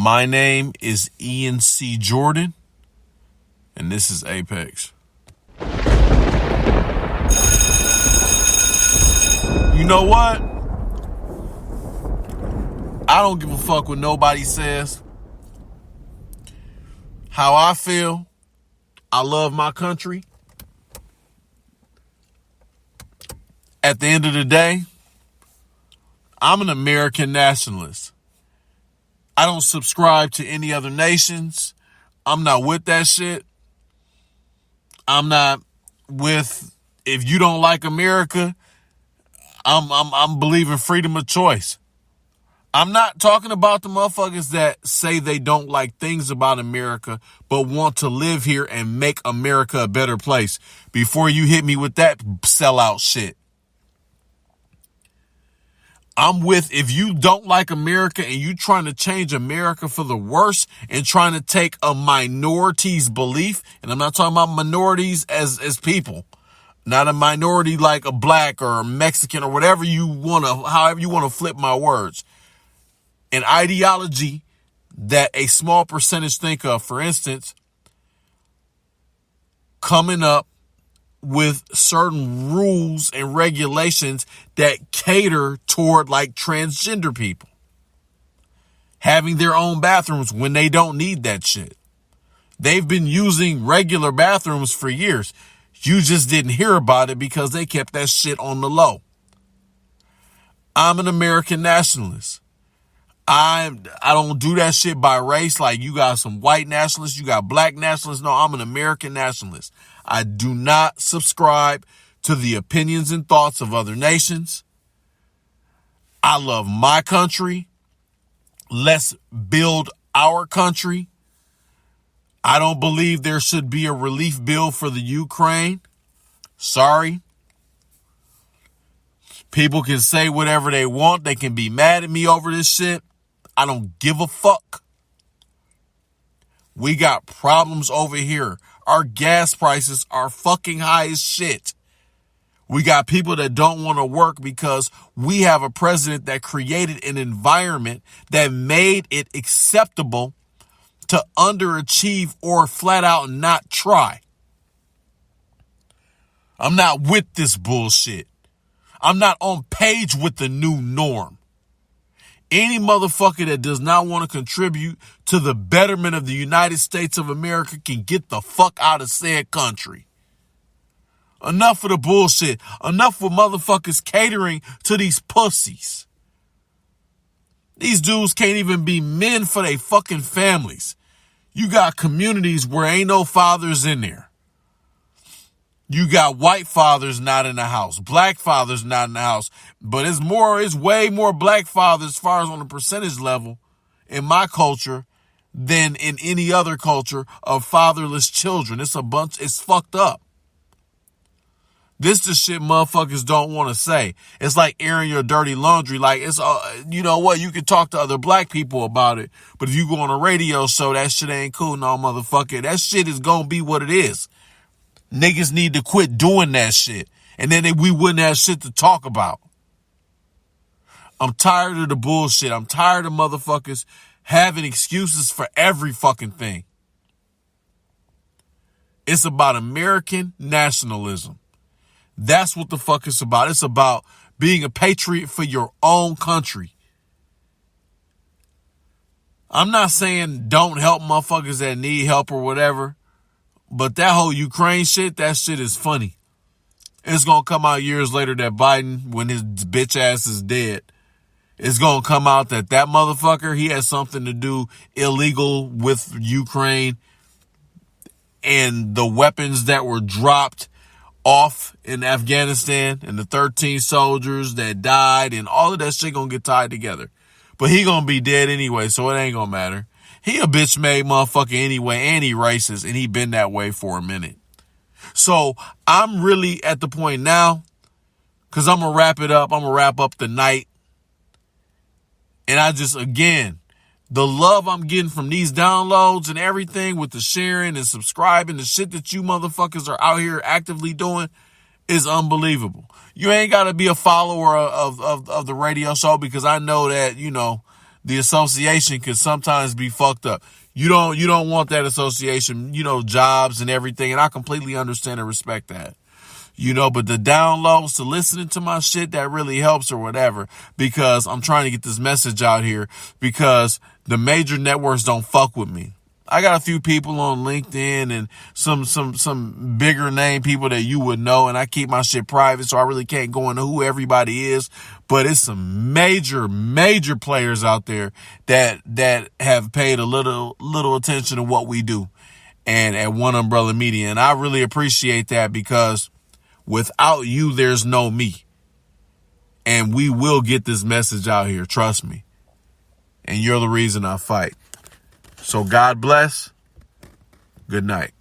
My name is Ian C. Jordan, and this is Apex. You know what? I don't give a fuck what nobody says. How I feel, I love my country. At the end of the day, I'm an American nationalist. I don't subscribe to any other nations. I'm not with that shit. I'm not with, if you don't like America, I'm believing freedom of choice. I'm not talking about the motherfuckers that say they don't like things about America, but want to live here and make America a better place. Before you hit me with that sellout shit. I'm with, if you don't like America and you trying to change America for the worse and trying to take a minority's belief, and I'm not talking about minorities as people, not a minority like a black or a Mexican or whatever you want to, however you want to flip my words. An ideology that a small percentage think of, for instance, coming up with certain rules and regulations that cater toward like transgender people. Having their own bathrooms when they don't need that shit. They've been using regular bathrooms for years. You just didn't hear about it because they kept that shit on the low. I'm an American nationalist. I don't do that shit by race. Like you got some white nationalists, you got black nationalists. No, I'm an American nationalist. I do not subscribe to the opinions and thoughts of other nations. I love my country. Let's build our country. I don't believe there should be a relief bill for the Ukraine. Sorry. People can say whatever they want. They can be mad at me over this shit. I don't give a fuck. We got problems over here. Our gas prices are fucking high as shit. We got people that don't want to work because we have a president that created an environment that made it acceptable to underachieve or flat out not try. I'm not with this bullshit. I'm not on page with the new norm. Any motherfucker that does not want to contribute to the betterment of the United States of America can get the fuck out of said country. Enough of the bullshit. Enough with motherfuckers catering to these pussies. These dudes can't even be men for their fucking families. You got communities where ain't no fathers in there. You got white fathers not in the house, black fathers not in the house, but it's way more black fathers as far as on the percentage level in my culture than in any other culture of fatherless children. It's fucked up. This the shit motherfuckers don't want to say. It's like airing your dirty laundry. Like it's, you know what? You can talk to other black people about it, but if you go on a radio show, that shit ain't cool. No, motherfucker, that shit is gonna be what it is. Niggas need to quit doing that shit. And then we wouldn't have shit to talk about. I'm tired of the bullshit. I'm tired of motherfuckers having excuses for every fucking thing. It's about American nationalism. That's what the fuck it's about. It's about being a patriot for your own country. I'm not saying don't help motherfuckers that need help or whatever. But that whole Ukraine shit, that shit is funny. It's going to come out years later that Biden, when his bitch ass is dead, it's going to come out that motherfucker, he has something to do illegal with Ukraine and the weapons that were dropped off in Afghanistan and the 13 soldiers that died and all of that shit going to get tied together. But he going to be dead anyway, so it ain't going to matter. He a bitch made motherfucker anyway, and he racist, and he been that way for a minute. So I'm really at the point now, because I'm going to wrap it up. I'm going to wrap up the night. And I just, again, the love I'm getting from these downloads and everything with the sharing and subscribing, the shit that you motherfuckers are out here actively doing is unbelievable. You ain't got to be a follower of the radio show because I know that, you know, the association can sometimes be fucked up. You don't want that association, jobs and everything. And I completely understand and respect that. But the downloads to listening to my shit, that really helps or whatever, because I'm trying to get this message out here, because the major networks don't fuck with me. I got a few people on LinkedIn and some bigger name people that you would know, and I keep my shit private, so I really can't go into who everybody is. But it's some major players out there that have paid a little attention to what we do, and at One Umbrella Media, and I really appreciate that, because without you, there's no me. And we will get this message out here. Trust me. And you're the reason I fight. So God bless. Good night.